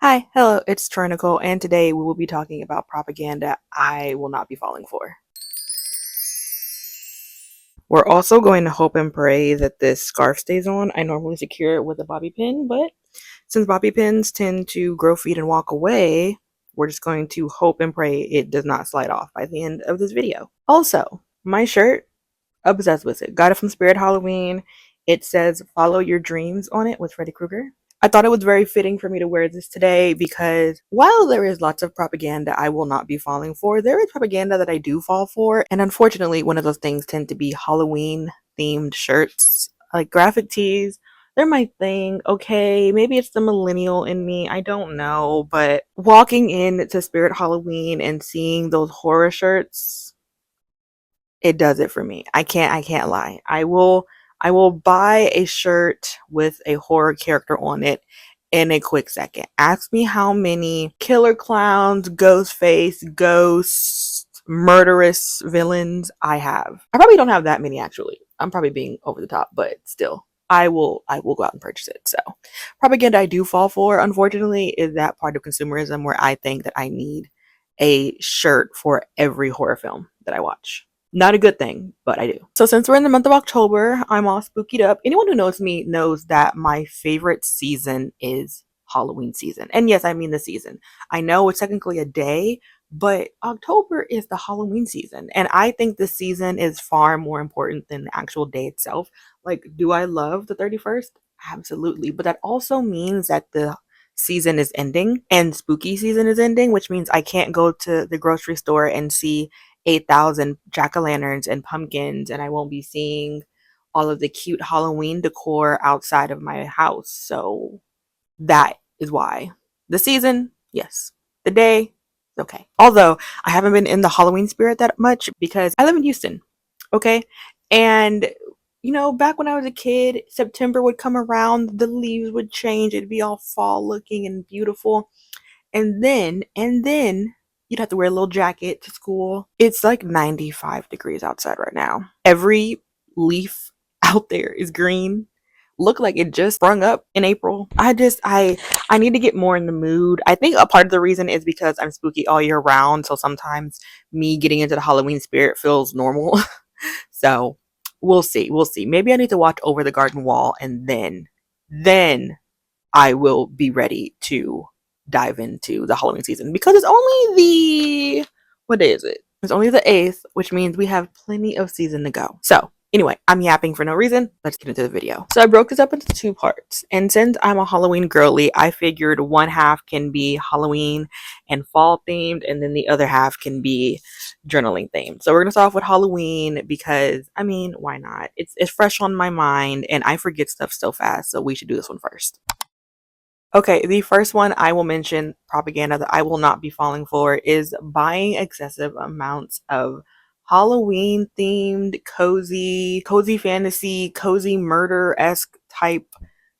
Hi, hello, it's troy-nicole, and today we will be talking about propaganda I will not be falling for. We're also going to hope and pray that this scarf stays on. I normally secure it with a bobby pin, but since bobby pins tend to grow feet and walk away, we're just going to hope and pray it does not slide off by the end of this video. Also, my shirt, obsessed with it. Got it from Spirit Halloween. It says "Follow Your Dreams" on it with Freddy Krueger. I thought it was very fitting for me to wear this today because while there is lots of propaganda I will not be falling for, there is propaganda that I do fall for. And unfortunately, one of those things tend to be Halloween themed shirts, like graphic tees. They're my thing. Okay, maybe it's the millennial in me. I don't know. But walking in to Spirit Halloween and seeing those horror shirts, it does it for me. I can't lie. I will buy a shirt with a horror character on it in a quick second. Ask me how many killer clowns, ghost face, ghosts, murderous villains I have. I probably don't have that many actually. I'm probably being over the top, but still. I will go out and purchase it. So propaganda I do fall for, unfortunately, is that part of consumerism where I think that I need a shirt for every horror film that I watch. Not a good thing, but I do. So since we're in the month of October, I'm all spookied up. Anyone who knows me knows that my favorite season is Halloween season. And yes, I mean the season. I know it's technically a day, but October is the Halloween season. And I think this season is far more important than the actual day itself. Like, do I love the 31st? Absolutely. But that also means that the season is ending and spooky season is ending, which means I can't go to the grocery store and see 8,000 jack-o'-lanterns and pumpkins, and I won't be seeing all of the cute Halloween decor outside of my house. So that is why. The season, yes. The day, okay. Although I haven't been in the Halloween spirit that much because I live in Houston, okay? And back when I was a kid, September would come around, the leaves would change, it'd be all fall looking and beautiful. And then you'd have to wear a little jacket to school. It's like 95 degrees outside right now. Every leaf out there is green. Look like it just sprung up in April. I need to get more in the mood. I think a part of the reason is because I'm spooky all year round, so sometimes me getting into the Halloween spirit feels normal. So we'll see. We'll see. Maybe I need to watch Over the Garden Wall and then I will be ready to dive into the Halloween season because it's only the what day is it? It's only the 8th, which means we have plenty of season to go. So anyway, I'm yapping for no reason. Let's get into the video. So I broke this up into two parts. And since I'm a Halloween girly, I figured one half can be Halloween and fall themed, and then the other half can be journaling themed. So we're gonna start off with Halloween because I mean, why not? It's fresh on my mind and I forget stuff so fast, so we should do this one first. Okay, the first one I will mention, propaganda that I will not be falling for, is buying excessive amounts of Halloween themed, cozy fantasy, cozy murder esque type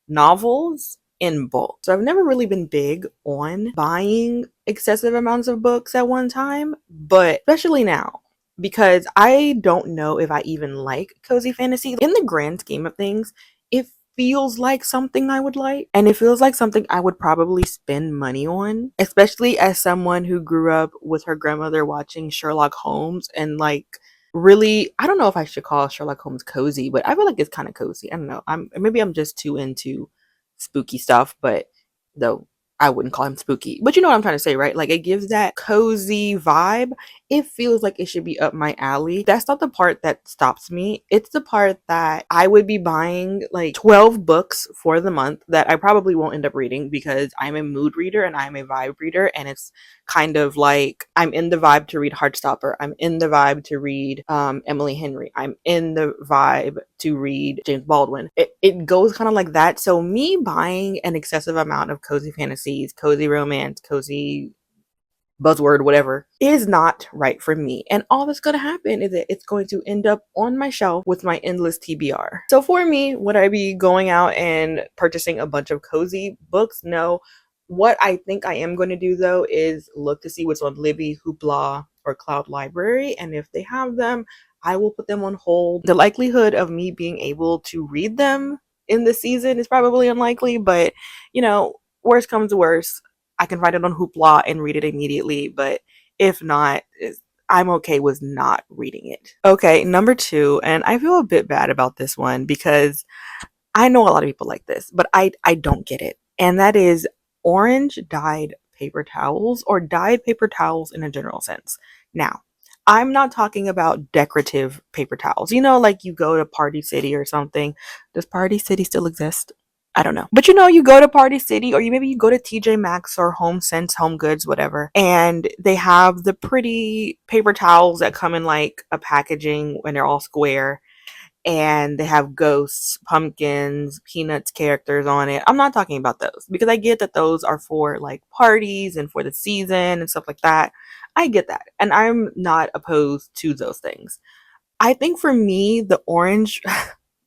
novels in bulk. So I've never really been big on buying excessive amounts of books at one time, but especially now. Because I don't know if I even like cozy fantasy. In the grand scheme of things, it feels like something I would like, and it feels like something I would probably spend money on, especially as someone who grew up with her grandmother watching Sherlock Holmes and like really, I don't know if I should call Sherlock Holmes cozy, but I feel like it's kind of cozy. I don't know. I'm just too into spooky stuff, but though I wouldn't call him spooky. But you know what I'm trying to say, right? Like it gives that cozy vibe. It feels like it should be up my alley. That's not the part that stops me. It's the part that I would be buying like 12 books for the month that I probably won't end up reading because I'm a mood reader and I'm a vibe reader. And it's kind of like I'm in the vibe to read Heartstopper. I'm in the vibe to read Emily Henry. I'm in the vibe to read James Baldwin. It goes kind of like that. So me buying an excessive amount of cozy fantasies, cozy romance, cozy buzzword, whatever, is not right for me. And all that's going to happen is that it's going to end up on my shelf with my endless TBR. So for me, would I be going out and purchasing a bunch of cozy books? No. What I think I am going to do though is look to see what's on Libby, Hoopla, or Cloud Library. And if they have them, I will put them on hold. The likelihood of me being able to read them in the season is probably unlikely, but worst comes to worst, I can find it on Hoopla and read it immediately, but if not, I'm okay with not reading it. Okay, number two, and I feel a bit bad about this one because I know a lot of people like this, but I don't get it. And that is orange dyed paper towels or dyed paper towels in a general sense. Now, I'm not talking about decorative paper towels. You know, like you go to Party City or something. Does Party City still exist? I don't know. But you know, you go to Party City or maybe you go to TJ Maxx or Home Sense, Home Goods, whatever, and they have the pretty paper towels that come in like a packaging when they're all square and they have ghosts, pumpkins, peanuts characters on it. I'm not talking about those because I get that those are for like parties and for the season and stuff like that. I get that. And I'm not opposed to those things. I think for me, the orange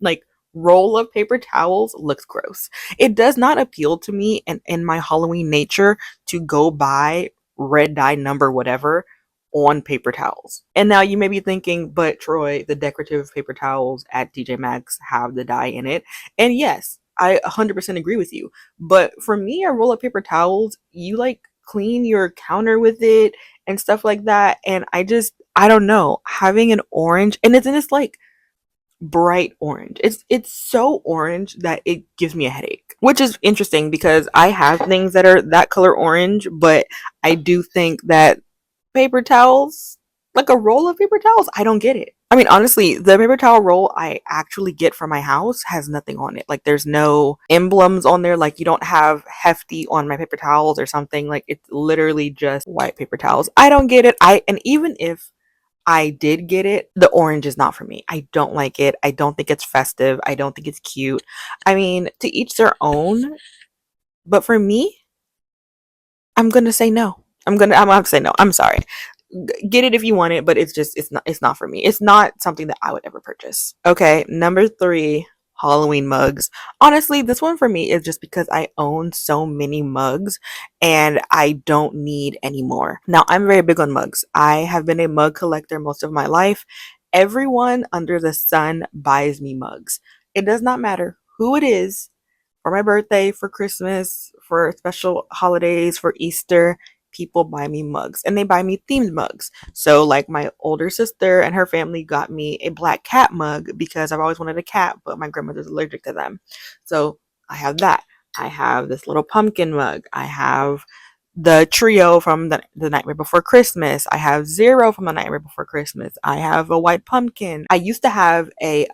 like roll of paper towels looks gross. It does not appeal to me and in my Halloween nature to go buy red dye number whatever on paper towels. And now you may be thinking, but Troy, the decorative paper towels at TJ Maxx have the dye in it. And yes, I 100% agree with you. But for me, a roll of paper towels, you like clean your counter with it and stuff like that. And I don't know, having an orange, and it's in this like bright orange. It's so orange that it gives me a headache, which is interesting because I have things that are that color orange, but I do think that paper towels, like a roll of paper towels, I don't get it. I mean, honestly, the paper towel roll I actually get from my house has nothing on it. Like, there's no emblems on there. Like, you don't have hefty on my paper towels or something. Like, it's literally just white paper towels. I don't get it. And even if I did get it, the orange is not for me. I don't like it. I don't think it's festive. I don't think it's cute. I mean, to each their own. But for me, I'm gonna say no. I'm gonna have to say no. I'm sorry. Get it if you want it, but it's not for me. It's not something that I would ever purchase. Okay, number three, Halloween mugs. Honestly, this one for me is just because I own so many mugs and I don't need any more. Now, I'm very big on mugs. I have been a mug collector most of my life. Everyone under the sun buys me mugs. It does not matter who it is, for my birthday, for Christmas, for special holidays, for Easter, people buy me mugs and they buy me themed mugs. So, like, my older sister and her family got me a black cat mug because I've always wanted a cat, but my grandmother's allergic to them. So, I have that. I have this little pumpkin mug. I have the trio from the Nightmare Before Christmas. I have Zero from the Nightmare Before Christmas. I have a white pumpkin. I used to have a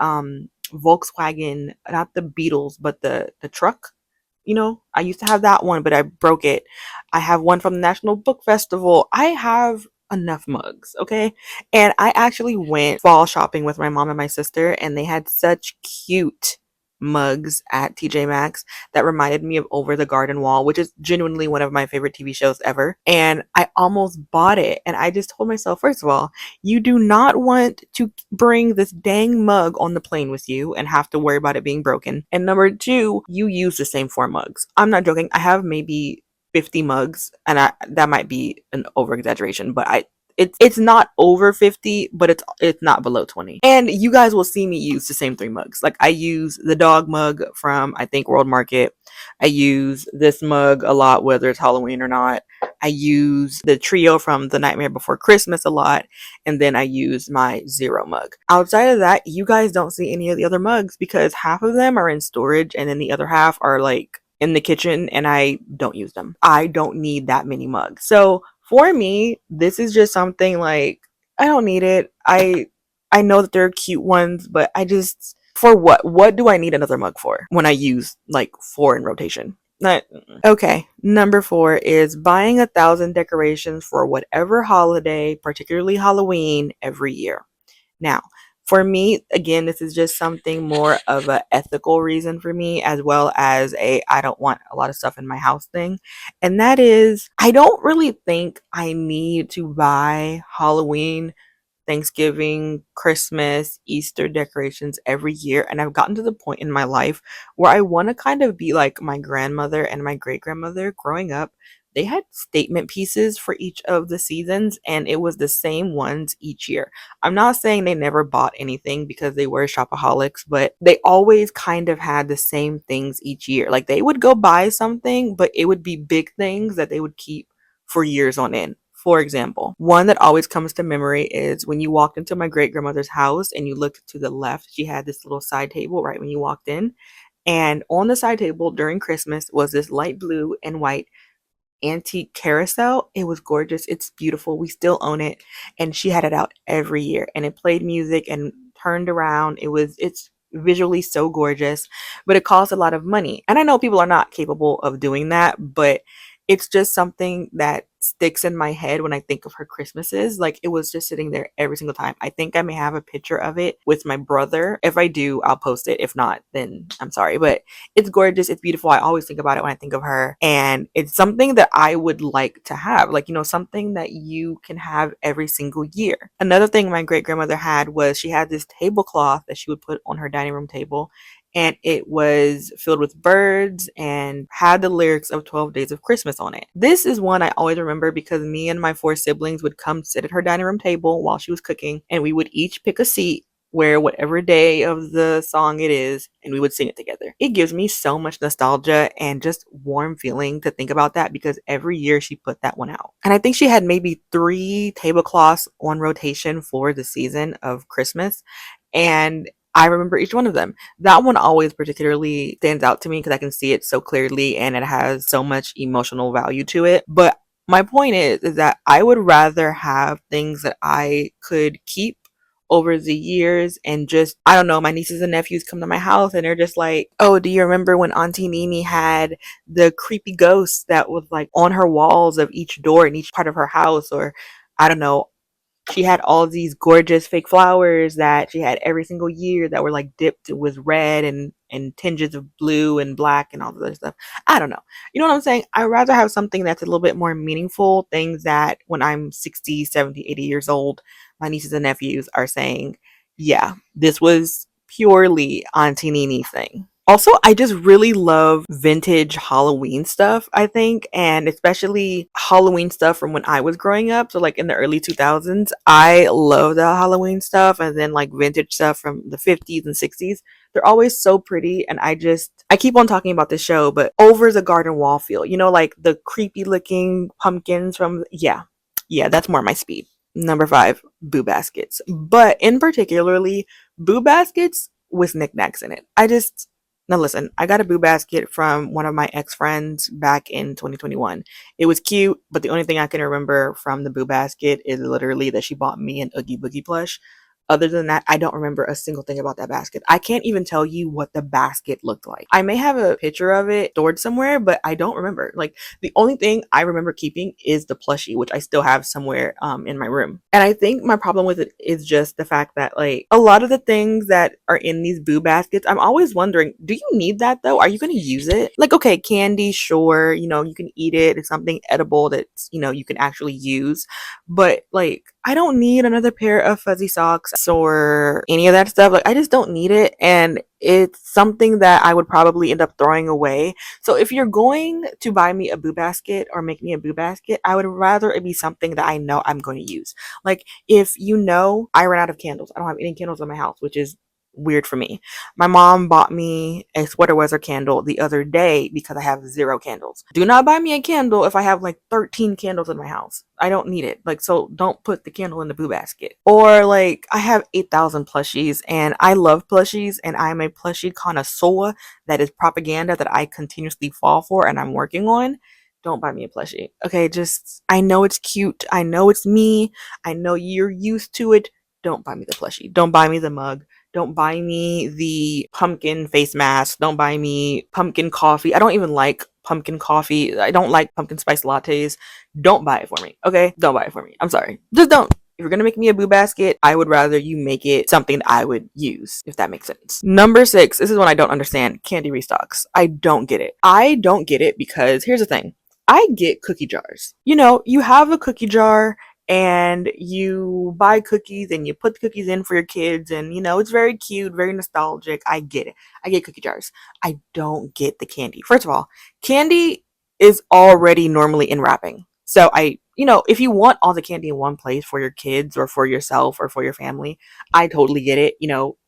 Volkswagen, not the Beetles, but the truck. You know, I used to have that one, but I broke it. I have one from the National Book Festival. I have enough mugs, okay? And I actually went fall shopping with my mom and my sister, and they had such cute mugs at TJ Maxx that reminded me of Over the Garden Wall, which is genuinely one of my favorite TV shows ever. And I almost bought it. And I just told myself, first of all, you do not want to bring this dang mug on the plane with you and have to worry about it being broken. And number two, you use the same four mugs. I'm not joking. I have maybe 50 mugs, and that might be an over exaggeration, but it's not over 50, but it's not below 20. And you guys will see me use the same three mugs. Like, I use the dog mug from, I think, World Market. I use this mug a lot, whether it's Halloween or not. I use the trio from The Nightmare Before Christmas a lot. And then I use my Zero mug. Outside of that, you guys don't see any of the other mugs because half of them are in storage and then the other half are like in the kitchen and I don't use them. I don't need that many mugs. So for me, this is just something like, I don't need it. I know that there are cute ones, but I just, for what? What do I need another mug for when I use like four in rotation? Okay, number four is buying 1,000 decorations for whatever holiday, particularly Halloween, every year. Now, for me, again, this is just something more of a ethical reason for me, as well as a I don't want a lot of stuff in my house thing. And that is, I don't really think I need to buy Halloween, Thanksgiving, Christmas, Easter decorations every year. And I've gotten to the point in my life where I want to kind of be like my grandmother and my great grandmother growing up. they had statement pieces for each of the seasons, and it was the same ones each year. I'm not saying they never bought anything because they were shopaholics, but they always kind of had the same things each year. Like they would go buy something, but it would be big things that they would keep for years on end. For example, one that always comes to memory is when you walked into my great grandmother's house and you looked to the left, she had this little side table right when you walked in. And on the side table during Christmas was this light blue and white antique carousel. It was gorgeous. It's beautiful. We still own it. And she had it out every year and it played music and turned around. It's visually so gorgeous, but it costs a lot of money. And I know people are not capable of doing that, but it's just something that sticks in my head when I think of her Christmases. Like it was just sitting there every single time. I think I may have a picture of it with my brother. If I do, I'll post it. If not, then I'm sorry. But it's gorgeous. It's beautiful. I always think about it when I think of her. And it's something that I would like to have. Like, something that you can have every single year. Another thing my great grandmother had was she had this tablecloth that she would put on her dining room table. And it was filled with birds and had the lyrics of 12 Days of Christmas on it. This is one I always remember because me and my four siblings would come sit at her dining room table while she was cooking, and we would each pick a seat where whatever day of the song it is, and we would sing it together. It gives me so much nostalgia and just warm feeling to think about that because every year she put that one out. And I think she had maybe 3 tablecloths on rotation for the season of Christmas. And I remember each one of them. That one always particularly stands out to me because I can see it so clearly and it has so much emotional value to it. But my point is that I would rather have things that I could keep over the years and just, I don't know, my nieces and nephews come to my house and they're just like, oh, do you remember when Auntie Nini had the creepy ghost that was like on her walls of each door in each part of her house? Or I don't know, she had all these gorgeous fake flowers that she had every single year that were like dipped with red and tinges of blue and black and all the other stuff. I don't know. You know what I'm saying? I'd rather have something that's a little bit more meaningful, things that when I'm 60, 70, 80 years old, my nieces and nephews are saying, yeah, this was purely Auntie Nini's thing. Also, I just really love vintage Halloween stuff, I think, and especially Halloween stuff from when I was growing up. So, like in the early 2000s, I love the Halloween stuff, and then like vintage stuff from the 50s and 60s. They're always so pretty, and I keep on talking about this show, but Over the Garden Wall feel, like the creepy looking pumpkins from, yeah, that's more my speed. Number 5, boo baskets, but in particularly boo baskets with knickknacks in it. Now listen, I got a boo basket from one of my ex-friends back in 2021. It was cute, but the only thing I can remember from the boo basket is literally that she bought me an Oogie Boogie plush. Other than that, I don't remember a single thing about that basket. I can't even tell you what the basket looked like. I may have a picture of it stored somewhere, but I don't remember. Like the only thing I remember keeping is the plushie, which I still have somewhere in my room. And I think my problem with it is just the fact that like a lot of the things that are in these boo baskets, I'm always wondering, do you need that though? Are you going to use it? Like, okay, candy, sure, you can eat it. It's something edible that's, you can actually use. But like, I don't need another pair of fuzzy socks or any of that stuff. Like, I just don't need it. And it's something that I would probably end up throwing away. So if you're going to buy me a boo basket or make me a boo basket, I would rather it be something that I know I'm going to use. Like, if I ran out of candles, I don't have any candles in my house, which is weird for me. My mom bought me a sweater weather candle the other day because I have 0 candles. Do not buy me a candle if I have like 13 candles in my house. I don't need it. Like, so don't put the candle in the boo basket. Or like, I have 8,000 plushies and I love plushies and I'm a plushie connoisseur. That is propaganda that I continuously fall for and I'm working on. Don't buy me a plushie. Okay, I know it's cute. I know it's me. I know you're used to it. Don't buy me the plushie. Don't buy me the mug. Don't buy me the pumpkin face mask. Don't buy me pumpkin coffee. I don't even like pumpkin coffee. I don't like pumpkin spice lattes. Don't buy it for me. Okay? Don't buy it for me. I'm sorry. Just don't. If you're gonna make me a boo basket, I would rather you make it something that I would use, if that makes sense. Number 6, this is one I don't understand. Candy restocks. I don't get it. I don't get it because here's the thing. I get cookie jars. You have a cookie jar and you buy cookies and you put the cookies in for your kids and it's very cute, very nostalgic. I get it. I get cookie jars. I don't get the candy. First of all, candy is already normally in wrapping. So if you want all the candy in one place for your kids or for yourself or for your family, I totally get it.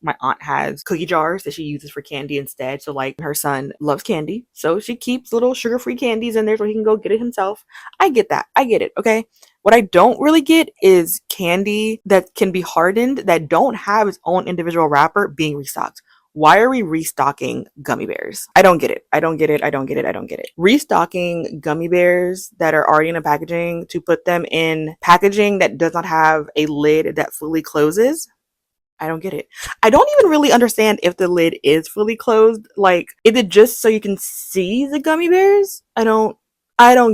My aunt has cookie jars that she uses for candy instead. So like her son loves candy, so she keeps little sugar-free candies in there so he can go get it himself. I get that. I get it. Okay. What I don't really get is candy that can be hardened that don't have its own individual wrapper being restocked. Why are we restocking gummy bears? I don't get it. I don't get it. I don't get it. I don't get it. Restocking gummy bears that are already in a packaging to put them in packaging that does not have a lid that fully closes. I don't get it. I don't even really understand if the lid is fully closed. Like, is it just so you can see the gummy bears? I don't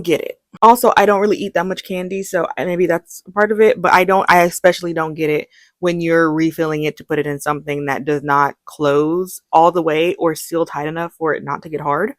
get it. Also, I don't really eat that much candy, so maybe that's part of it, but I especially don't get it when you're refilling it to put it in something that does not close all the way or seal tight enough for it not to get hard.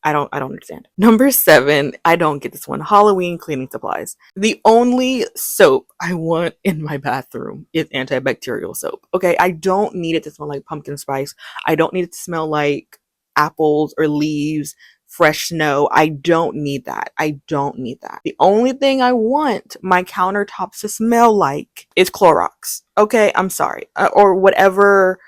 I don't understand. Number 7, I don't get this one. Halloween cleaning supplies. The only soap I want in my bathroom is antibacterial soap. Okay, I don't need it to smell like pumpkin spice. I don't need it to smell like apples or leaves, fresh snow. I don't need that. I don't need that. The only thing I want my countertops to smell like is Clorox. Okay, I'm sorry. Or whatever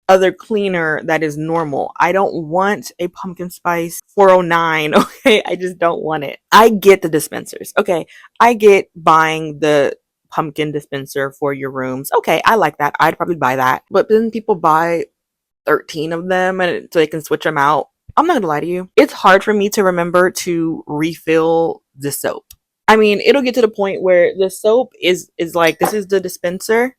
other cleaner that is normal. I don't want a pumpkin spice 409. Okay, I just don't want it. I get the dispensers. Okay, I get buying the pumpkin dispenser for your rooms. Okay, I like that. I'd probably buy that. But then people buy 13 of them and so they can switch them out. I'm not gonna lie to you. It's hard for me to remember to refill the soap. I mean, it'll get to the point where the soap is like, this is the dispenser,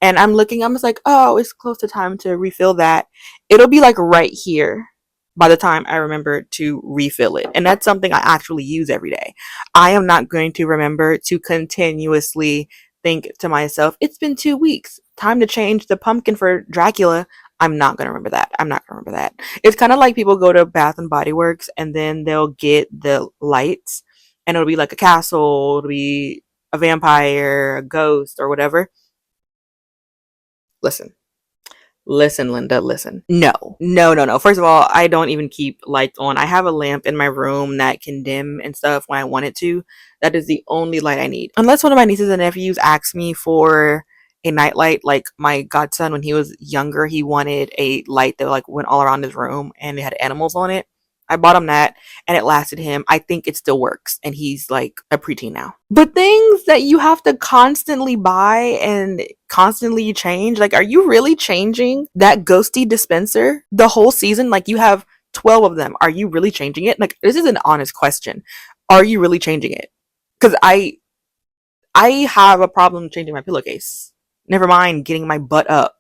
and I'm just like, oh, it's close to time to refill that. It'll be like right here by the time I remember to refill it. And that's something I actually use every day. I am not going to remember to continuously think to myself, it's been 2 weeks, time to change the pumpkin for Dracula. I'm not going to remember that. I'm not going to remember that. It's kind of like people go to Bath and Body Works and then they'll get the lights and it'll be like a castle, it'll be a vampire, a ghost, or whatever. Listen, listen, Linda, listen. No, no, no, no. First of all, I don't even keep lights on. I have a lamp in my room that can dim and stuff when I want it to. That is the only light I need. Unless one of my nieces and nephews asks me for a nightlight, like my godson, when he was younger, he wanted a light that like went all around his room and it had animals on it. I bought him that and it lasted him. I think it still works and he's like a preteen now. But things that you have to constantly buy and constantly change, like, are you really changing that ghosty dispenser the whole season? Like, you have 12 of them. Are you really changing it? Like, this is an honest question. Are you really changing it? Because I have a problem changing my pillowcase. Never mind getting my butt up,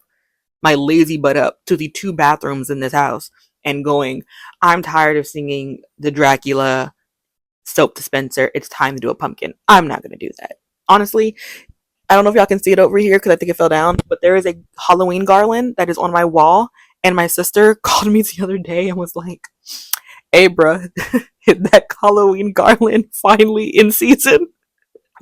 my lazy butt up to the 2 bathrooms in this house and going, I'm tired of singing the Dracula soap dispenser. It's time to do a pumpkin. I'm not going to do that. Honestly, I don't know if y'all can see it over here because I think it fell down, but there is a Halloween garland that is on my wall. And my sister called me the other day and was like, hey, bruh, is that Halloween garland finally in season?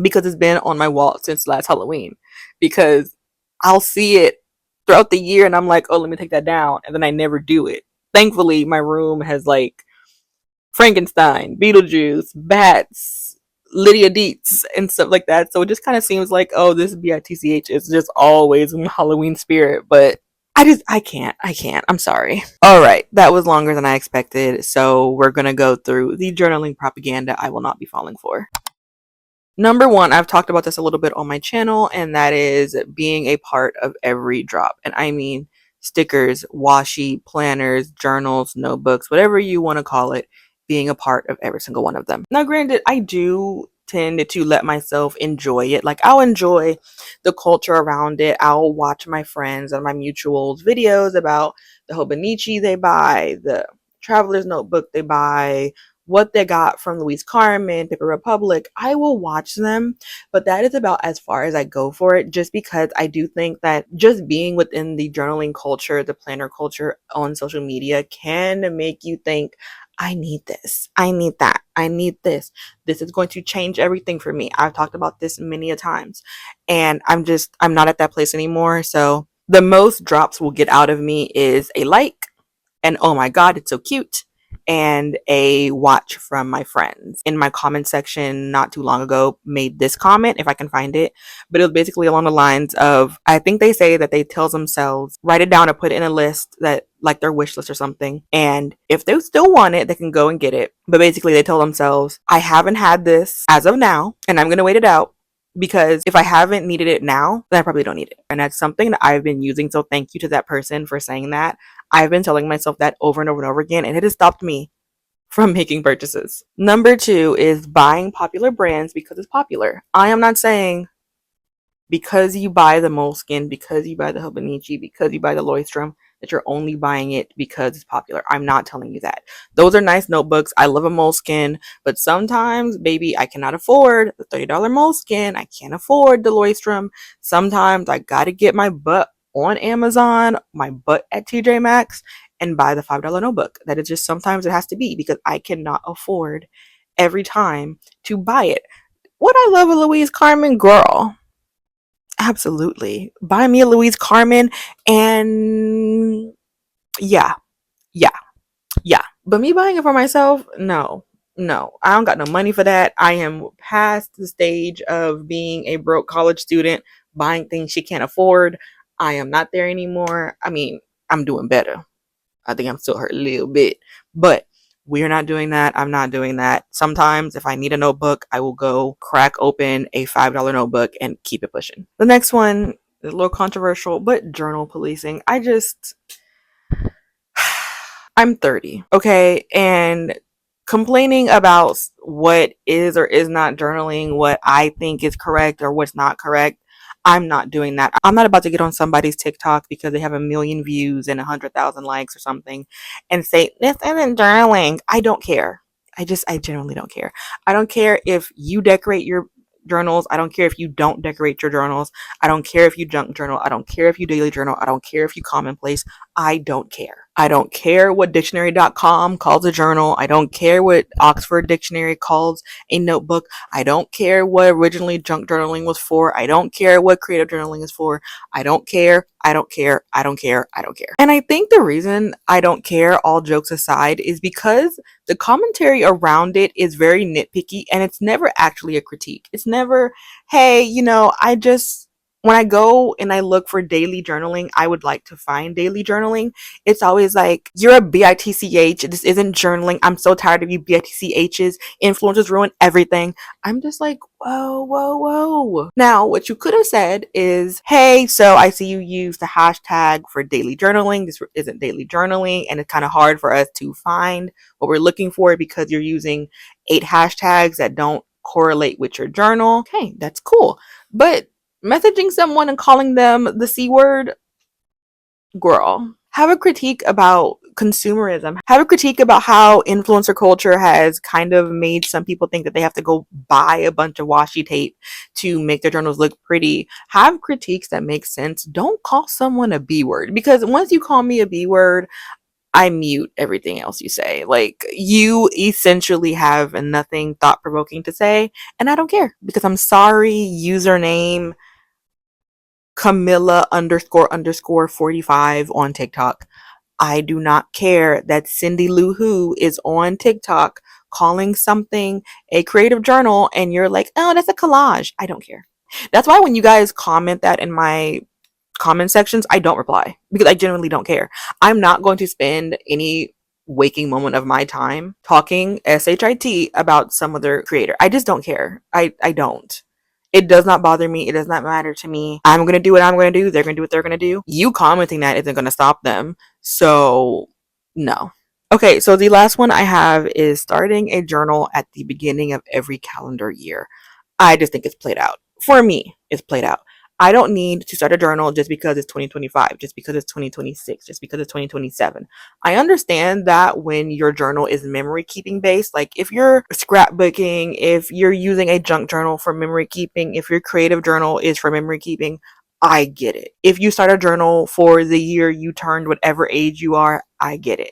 Because it's been on my wall since last Halloween. Because I'll see it throughout the year and I'm like, oh, let me take that down. And then I never do it. Thankfully, my room has like Frankenstein, Beetlejuice, bats, Lydia Dietz, and stuff like that. So it just kind of seems like, oh, this BITCH is just always in Halloween spirit. But I can't. I'm sorry. All right, that was longer than I expected. So we're going to go through the journaling propaganda I will not be falling for. Number 1, I've talked about this a little bit on my channel, and that is being a part of every drop. And I mean stickers, washi, planners, journals, notebooks, whatever you want to call it, being a part of every single one of them. Now, granted, I do tend to let myself enjoy it. Like, I'll enjoy the culture around it. I'll watch my friends and my mutuals videos about the 𝚗𝚊𝚖𝚎 they buy, the traveler's notebook they buy, what they got from Louise Carmen, Paper Republic. I will watch them, but that is about as far as I go for it, just because I do think that just being within the journaling culture, the planner culture on social media can make you think, I need this, I need that, I need this. This is going to change everything for me. I've talked about this many a times, and I'm not at that place anymore. So the most drops will get out of me is a like, and oh my god, it's so cute, and a watch from my friends. In my comment section not too long ago made this comment, if I can find it, but it was basically along the lines of, I think they say that they tell themselves, write it down or put it in a list that like their wish list or something. And if they still want it, they can go and get it. But basically they tell themselves, I haven't had this as of now, and I'm going to wait it out. Because if I haven't needed it now, then I probably don't need it. And that's something that I've been using. So thank you to that person for saying that. I've been telling myself that over and over and over again, and it has stopped me from making purchases. Number 2 is buying popular brands because it's popular. I am not saying because you buy the Moleskine, because you buy the 𝚗𝚌𝚘𝚎, because you buy the 𝚗𝚒𝚘𝚢, that you're only buying it because it's popular. I'm not telling you that. Those are nice notebooks. I love a Moleskine, but sometimes, baby, I cannot afford the $30 Moleskine. I can't afford the 𝚗𝚒𝚘𝚢. Sometimes I gotta get my butt on Amazon, my butt at TJ Maxx, and buy the $5 notebook. That is just sometimes it has to be because I cannot afford every time to buy it. Would I love a Louise Carmen? Girl, absolutely. Buy me a Louise Carmen, and yeah, yeah, yeah. But me buying it for myself, no, no. I don't got no money for that. I am past the stage of being a broke college student buying things she can't afford. I am not there anymore. I mean, I'm doing better. I think I'm still hurt a little bit, but we're not doing that. I'm not doing that. Sometimes if I need a notebook, I will go crack open a $5 notebook and keep it pushing. The next one is a little controversial, but journal policing. I'm 30, okay? And complaining about what is or is not journaling, what I think is correct or what's not correct, I'm not doing that. I'm not about to get on somebody's TikTok because they have a million views and 100,000 likes or something and say, this isn't journaling. I don't care. I genuinely don't care. I don't care if you decorate your journals. I don't care if you don't decorate your journals. I don't care if you junk journal. I don't care if you daily journal. I don't care if you commonplace. I don't care. I don't care what dictionary.com calls a journal. I don't care what Oxford Dictionary calls a notebook. I don't care what originally junk journaling was for. I don't care what creative journaling is for. I don't care. I don't care. I don't care. I don't care. And I think the reason I don't care, all jokes aside, is because the commentary around it is very nitpicky and it's never actually a critique. It's never, hey, when I go and I look for daily journaling, I would like to find daily journaling. It's always like, you're a bitch. This isn't journaling. I'm so tired of you bitchs. Influencers ruin everything. I'm just like, whoa, whoa, whoa. Now, what you could have said is, hey, so I see you use the hashtag for daily journaling. This isn't daily journaling, and it's kind of hard for us to find what we're looking for because you're using 8 hashtags that don't correlate with your journal. Okay, that's cool. But messaging someone and calling them the C word, girl. Have a critique about consumerism. Have a critique about how influencer culture has kind of made some people think that they have to go buy a bunch of washi tape to make their journals look pretty. Have critiques that make sense. Don't call someone a B word, because once you call me a B word, I mute everything else you say. Like, you essentially have nothing thought provoking to say, and I don't care, because I'm sorry, username 𝚗𝚌𝚘__45 on TikTok. I do not care that Cindy Lou Who is on TikTok calling something a creative journal and you're like, oh, that's a collage. I don't care. That's why when you guys comment that in my comment sections, I don't reply, because I genuinely don't care. I'm not going to spend any waking moment of my time talking shit about some other creator. I just don't care. I don't. It does not bother me. It does not matter to me. I'm going to do what I'm going to do. They're going to do what they're going to do. You commenting that isn't going to stop them. So, no. Okay, so the last one I have is starting a journal at the beginning of every calendar year. I just think it's played out. For me, it's played out. I don't need to start a journal just because it's 2025, just because it's 2026, just because it's 2027. I understand that when your journal is memory keeping based, like if you're scrapbooking, if you're using a junk journal for memory keeping, if your creative journal is for memory keeping, I get it. If you start a journal for the year you turned whatever age you are, I get it.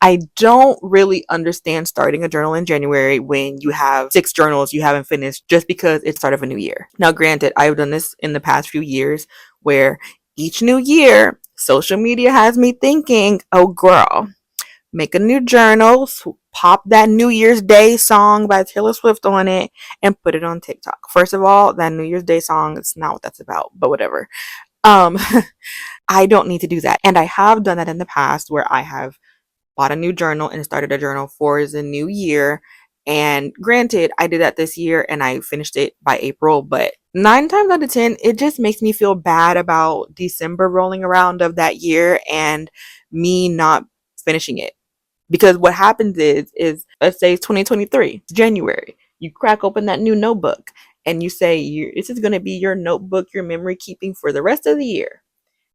I don't really understand starting a journal in January when you have 6 journals you haven't finished just because it's start of a new year. Now, granted, I've done this in the past few years where each new year, social media has me thinking, oh girl, make a new journal, pop that New Year's Day song by Taylor Swift on it, and put it on TikTok. First of all, that New Year's Day song is not what that's about, but whatever. Um, I don't need to do that. And I have done that in the past where I have bought a new journal and started a journal for the new year. And granted, I did that this year and I finished it by April, but 9 times out of 10, it just makes me feel bad about December rolling around of that year and me not finishing it. Because what happens is let's say it's 2023, it's January. You crack open that new notebook and you say, this is going to be your notebook, your memory keeping for the rest of the year.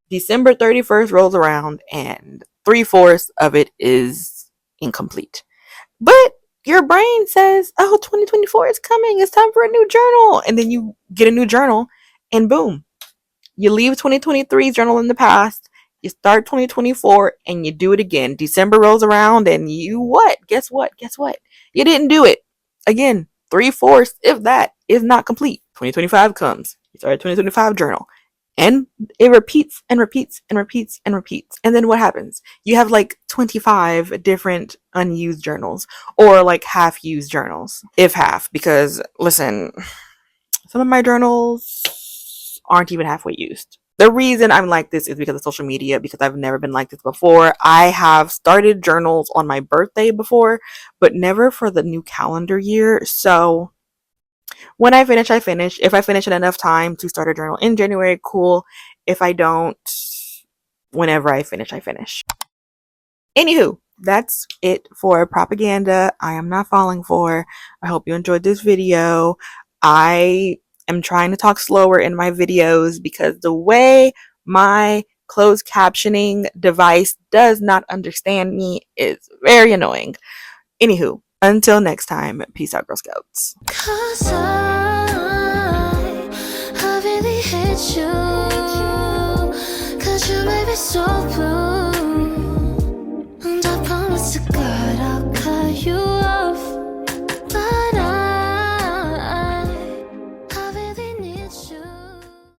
December 31st rolls around and 3/4 of it is incomplete. But your brain says, oh, 2024 is coming. It's time for a new journal. And then you get a new journal and boom, you leave 2023's journal in the past. You start 2024 and you do it again. December rolls around and you what? Guess what? Guess what? You didn't do it. Again, 3/4, if that, is not complete. 2025 comes. You start a 2025 journal. And it repeats and repeats and repeats and repeats. And then what happens? You have like 25 different unused journals or like half used journals. If half, because listen, some of my journals aren't even halfway used. The reason I'm like this is because of social media, because I've never been like this before. I have started journals on my birthday before, but never for the new calendar year. So when I finish, I finish. If I finish in enough time to start a journal in January, cool. If I don't, whenever I finish, I finish. Anywho, that's it for propaganda I am not falling for. I hope you enjoyed this video. I am trying to talk slower in my videos because the way my closed captioning device does not understand me is very annoying. Anywho, until next time, peace out, Girl Scouts. 'Cause I really hate you, 'cause you made me so blue.